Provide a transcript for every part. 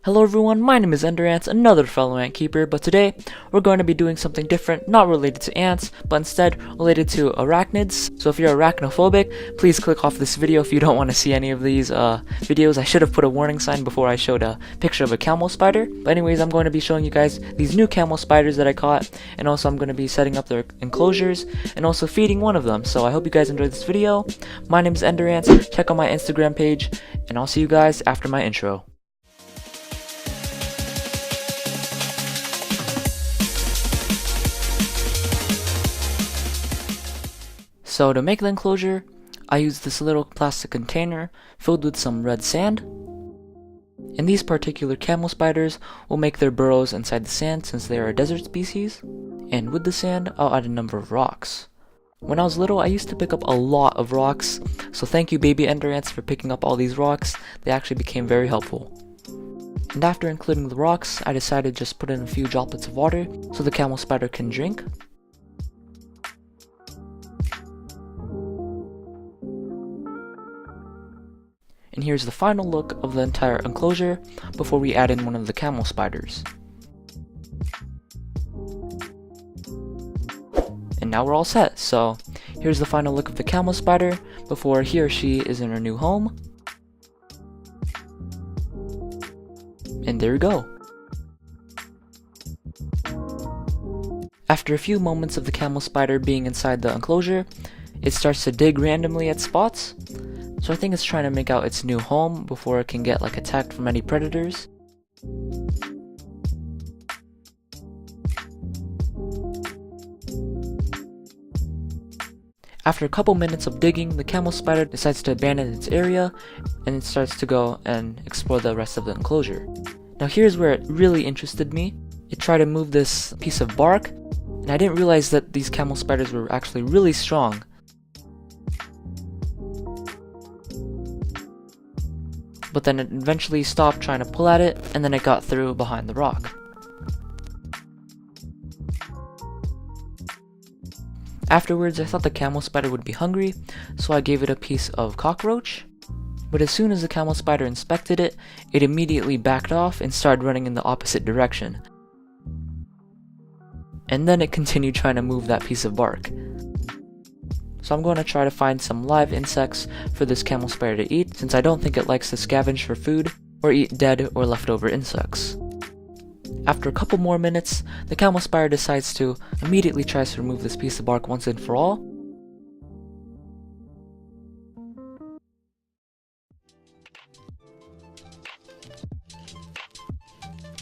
Hello everyone, my name is Ender Ants, another fellow ant keeper, but today we're going to be doing something different, not related to ants, but instead related to arachnids. So if you're arachnophobic, please click off this video if you don't want to see any of these videos. I should have put a warning sign before I showed a picture of a camel spider. But anyways, I'm going to be showing you guys these new camel spiders that I caught, and also I'm going to be setting up their enclosures, and also feeding one of them. So I hope you guys enjoyed this video. My name is Ender Ants, check out my Instagram page, and I'll see you guys after my intro. So to make the enclosure, I used this little plastic container filled with some red sand. And these particular camel spiders will make their burrows inside the sand since they are a desert species. And with the sand, I'll add a number of rocks. When I was little, I used to pick up a lot of rocks, so thank you baby ender ants for picking up all these rocks. They actually became very helpful. And after including the rocks, I decided to just put in a few droplets of water so the camel spider can drink. And here's the final look of the entire enclosure before we add in one of the camel spiders. And now we're all set, so here's the final look of the camel spider before he or she is in her new home. And there we go. After a few moments of the camel spider being inside the enclosure, it starts to dig randomly at spots. So I think it's trying to make out its new home before it can get attacked from any predators. After a couple minutes of digging, the camel spider decides to abandon its area and it starts to go and explore the rest of the enclosure. Now here's where it really interested me. It tried to move this piece of bark, and I didn't realize that these camel spiders were actually really strong. But then it eventually stopped trying to pull at it, and then it got through behind the rock. Afterwards, I thought the camel spider would be hungry, so I gave it a piece of cockroach. But as soon as the camel spider inspected it, it immediately backed off and started running in the opposite direction. And then it continued trying to move that piece of bark. So I'm going to try to find some live insects for this camel spider to eat, since I don't think it likes to scavenge for food or eat dead or leftover insects. After a couple more minutes, the camel spider decides to immediately tries to remove this piece of bark once and for all.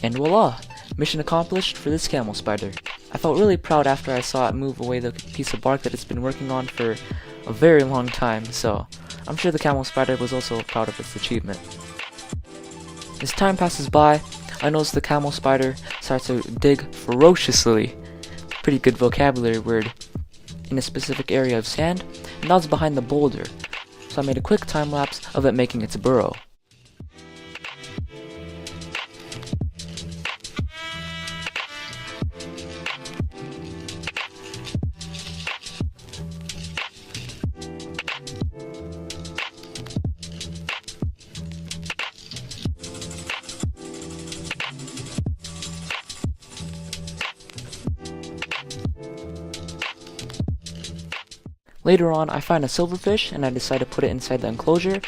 And voila! Mission accomplished for this camel spider. I felt really proud after I saw it move away the piece of bark that it's been working on for a very long time, so I'm sure the camel spider was also proud of its achievement. As time passes by, I notice the camel spider starts to dig ferociously, pretty good vocabulary word, in a specific area of sand, and that was behind the boulder, so I made a quick time lapse of it making its burrow. Later on, I find a silverfish and I decide to put it inside the enclosure,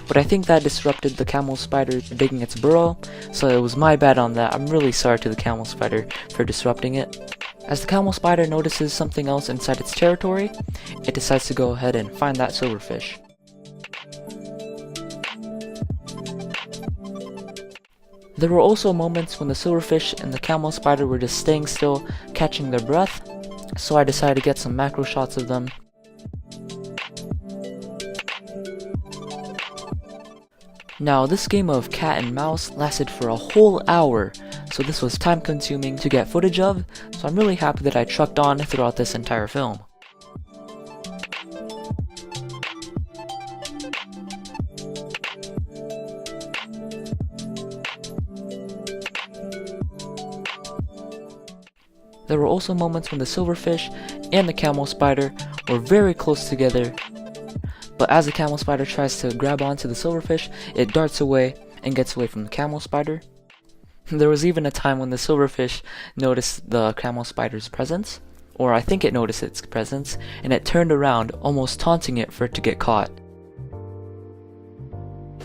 but I think that disrupted the camel spider digging its burrow, so it was my bad on that. I'm really sorry to the camel spider for disrupting it. As the camel spider notices something else inside its territory, it decides to go ahead and find that silverfish. There were also moments when the silverfish and the camel spider were just staying still, catching their breath, so I decided to get some macro shots of them. Now, this game of cat and mouse lasted for a whole hour, so this was time consuming to get footage of, so I'm really happy that I trucked on throughout this entire film. There were also moments when the silverfish and the camel spider were very close together, but as the camel spider tries to grab onto the silverfish, it darts away and gets away from the camel spider. There was even a time when the silverfish noticed the camel spider's presence, or I think it noticed its presence, and it turned around, almost taunting it for it to get caught.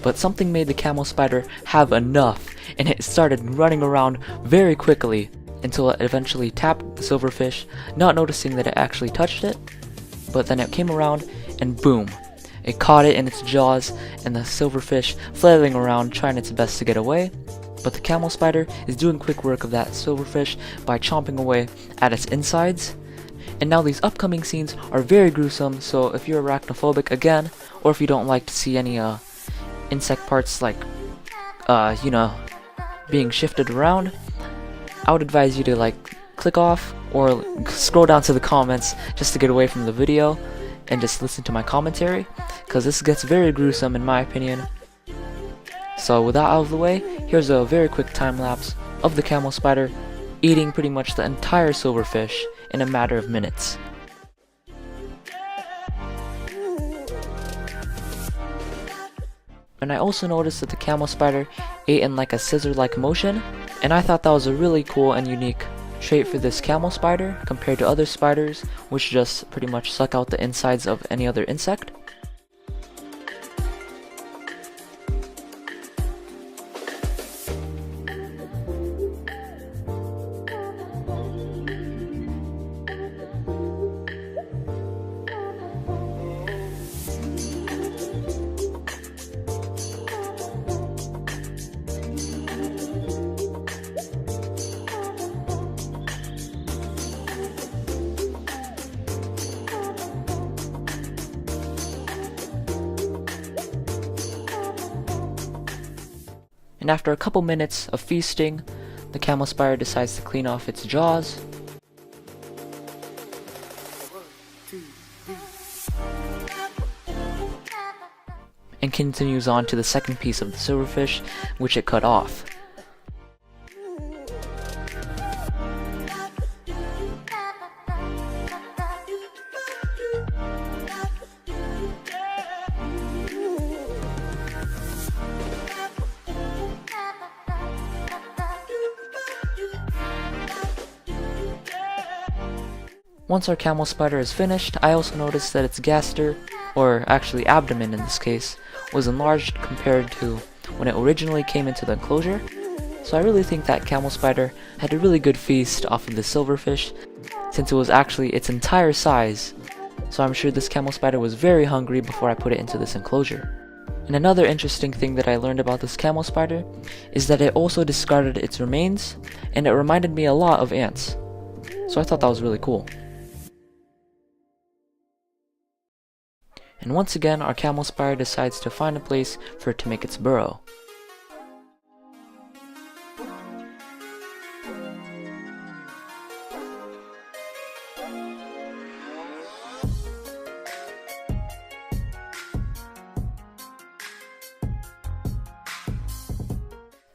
But something made the camel spider have enough, and it started running around very quickly until it eventually tapped the silverfish, not noticing that it actually touched it. But then it came around and boom, it caught it in its jaws, and the silverfish flailing around trying its best to get away. But the camel spider is doing quick work of that silverfish by chomping away at its insides. And now these upcoming scenes are very gruesome, so if you're arachnophobic again, or if you don't like to see any insect parts like being shifted around, I would advise you to click off or scroll down to the comments just to get away from the video and just listen to my commentary, because this gets very gruesome in my opinion. So with that out of the way, here's a very quick time lapse of the camel spider eating pretty much the entire silverfish in a matter of minutes. And I also noticed that the camel spider ate in like a scissor-like motion, and I thought that was a really cool and unique trait for this camel spider compared to other spiders, which just pretty much suck out the insides of any other insect. And after a couple minutes of feasting, the camel spider decides to clean off its jaws. And continues on to the second piece of the silverfish, which it cut off. Once our camel spider is finished, I also noticed that its gaster, or actually abdomen in this case, was enlarged compared to when it originally came into the enclosure. So I really think that camel spider had a really good feast off of the silverfish, since it was actually its entire size. So I'm sure this camel spider was very hungry before I put it into this enclosure. And another interesting thing that I learned about this camel spider is that it also discarded its remains, and it reminded me a lot of ants. So I thought that was really cool. And once again, our camel spider decides to find a place for it to make its burrow.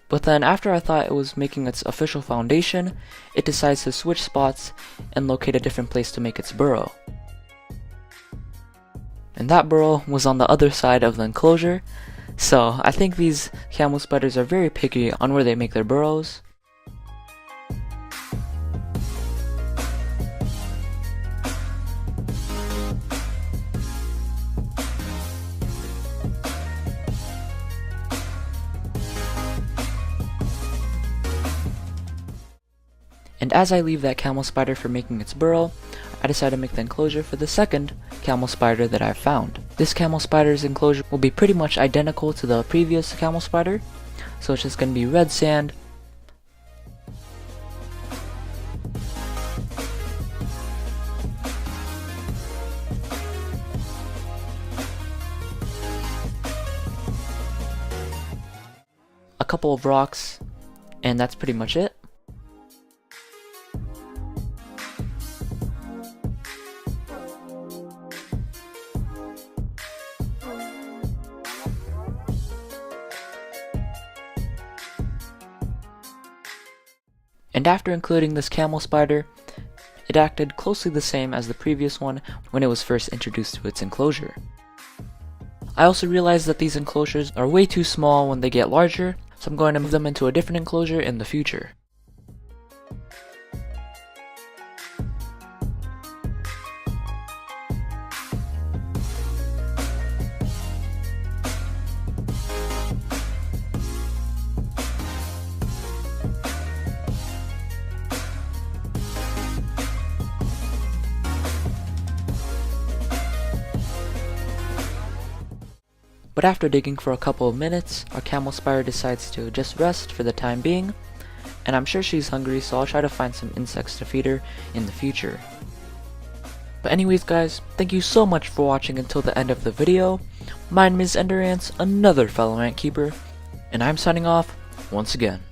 But then after I thought it was making its official foundation, it decides to switch spots and locate a different place to make its burrow. And that burrow was on the other side of the enclosure, so I think these camel spiders are very picky on where they make their burrows. And as I leave that camel spider for making its burrow, I decided to make the enclosure for the second camel spider that I found. This camel spider's enclosure will be pretty much identical to the previous camel spider, so it's just going to be red sand, a couple of rocks, and that's pretty much it. And after including this camel spider, it acted closely the same as the previous one when it was first introduced to its enclosure. I also realized that these enclosures are way too small when they get larger, so I'm going to move them into a different enclosure in the future. But after digging for a couple of minutes, our camel spider decides to just rest for the time being, and I'm sure she's hungry, so I'll try to find some insects to feed her in the future. But anyways guys, thank you so much for watching until the end of the video. My name is Ender Ants, another fellow ant keeper, and I'm signing off once again.